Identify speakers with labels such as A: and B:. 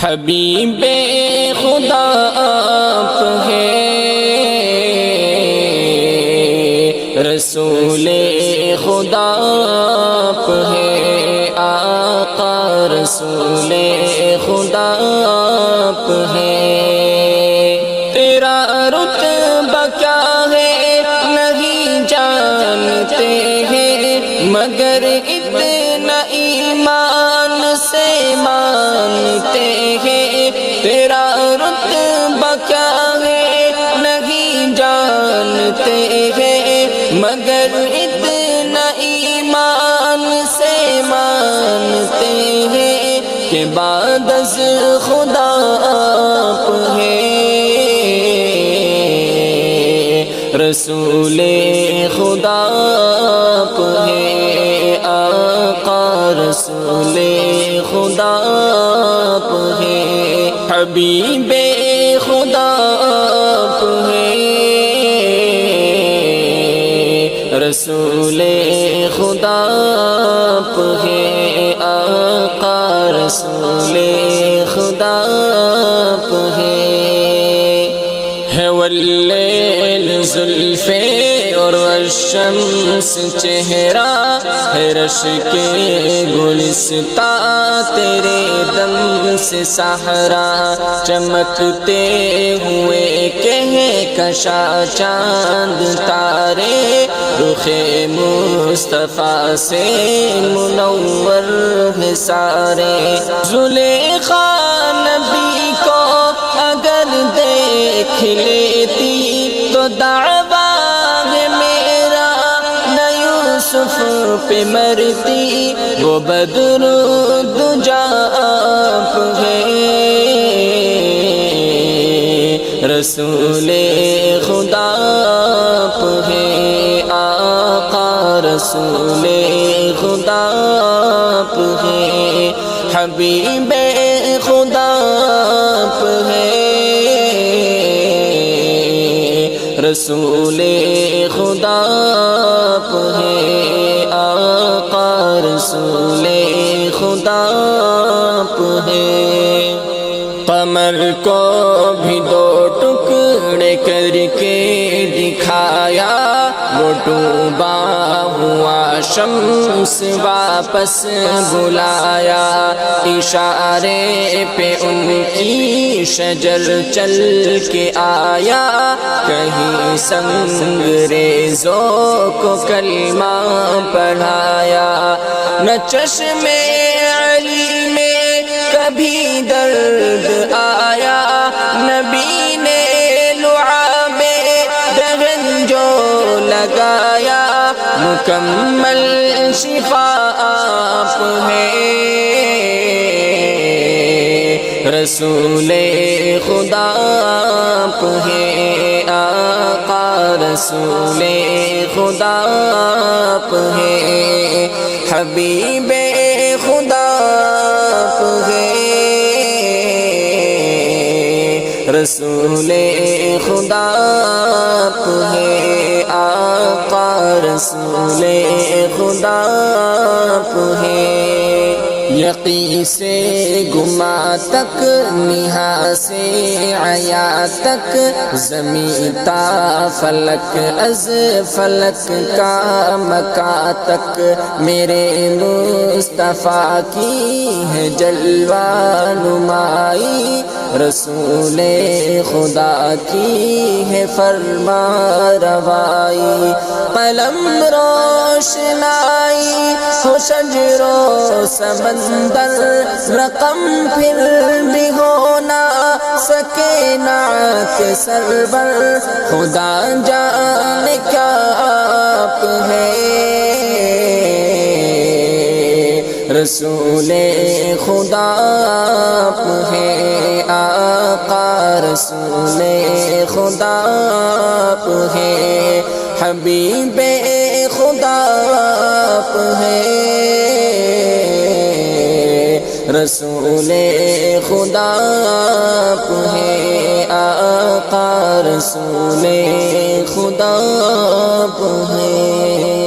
A: حبیب خدا آپ ہے، رسول خدا آپ ہے، آقا رسول خدا آپ ہے۔ تیرا رتبہ کیا ہے نہیں جانتے ہیں، مگر اتنا ایمان سے مانتے ہیں۔ تیرا رتبہ کیا ہے نہیں جانتے ہیں، مگر اتنا ایمان سے مانتے ہیں کہ بعد از خدا آپ ہیں، رسول خدا آپ ہے، آقا رسول خدا آپ ہے، حبیب خدا آپ ہے، رسول خدا آپ ہے، آقا رسول خدا آپ ہے واللیل زلفے اور والشمس چہرہ ہے، رش کے گلستاں تیرے دم سے سہرا، چمکتے ہوئے کہ کشا چاند تارے، رخ مصطفیٰ سے منور ہے سارے۔ زلیخا نبی کو اگر دیکھ لیتی تو دعویٰ ہے میرا نہ یوسف پہ مرتی، وہ بدر دجا آپ ہے، رسول خدا آپ ہے، آقا رسول خدا آپ ہے، حبیب خدا آپ ہے، رسول خدا آپ ہے، آقا رسول خدا آپ ہے۔ قمر کو بھی دو ٹکڑے کر کے دکھایا، وہ ڈوبا ہوا شمس واپس بلایا، اشارے پہ ان کی شجر چل کے آیا، کہیں سنگریزوں کو کلمہ پڑھایا، نہ چشم علی میں کبھی درد آیا، نبی نے لعاب دہن جو لگایا، مکمل شفا آپ ہے، رسول خدا آپ ہے، آقا رسول خدا آپ ہے، حبیب خدا آپ ہے، رسول خدا آپ ہے، آقا رسول خدا آپ ہے۔ یقین سے گما تک، نہا سے عیا تک، زمین تا فلک از فلک کا مکا تک، میرے مصطفیٰ کی ہے جلوہ نمائی، رسول خدا کی ہے فرما روائی، قلم روشنائی ہو شجر و سمندر، رقم پھر بھی ہو نہ سکے نعت سرور، خدا جانے کیا آپ ہے، رسول خدا آپ ہے، آقا رسول خدا آپ ہے، حبیب خدا آپ ہے، رسول خدا آپ ہے، آقا رسول خدا آپ ہے۔